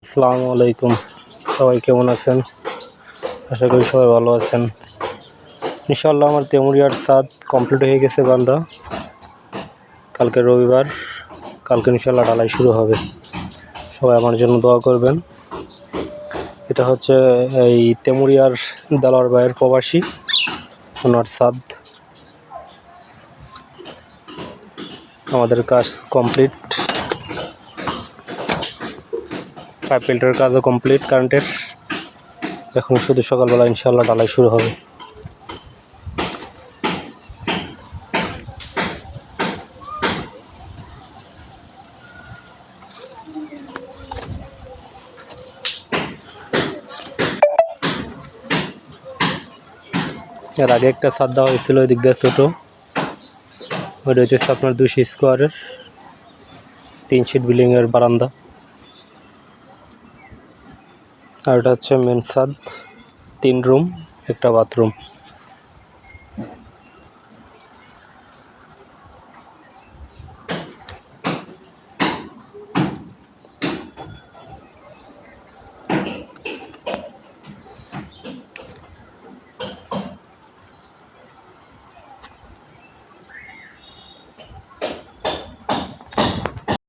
আসসালামু আলাইকুম, সবাই কেমন আছেন? আশা করি সবাই ভালো আছেন। ইনশাআল্লাহ আমার তেমুরিয়ার ছাদ কমপ্লিট হয়ে গেছে বান্দা। কালকে রবিবার, কালকে ইনশাআল্লাহ ঢালাই শুরু হবে। সবাই আমার জন্য দোয়া করবেন। এটা হচ্ছে এই তেমুরিয়ার দেলোয়ার ভাইয়ের প্রবাসী, ওনার ছাদ। আমাদের কাজ কমপ্লিট, পাইপ ফিল্টারের কাজও কমপ্লিট কারেন্টের। এখন শুধু সকালবেলা ইনশাআল্লাহ ঢালাই শুরু হবে। এর আগে একটা ছাদ দেওয়া হয়েছিল ওই দিক দিয়ে ছোটো, ওইটা হচ্ছে আপনার 200 স্কোয়ারের 3 সিট বিল্ডিংয়ের বারান্দা। আর এটা হচ্ছে মেন ছাদ, 3 রুম 1 বাথরুম।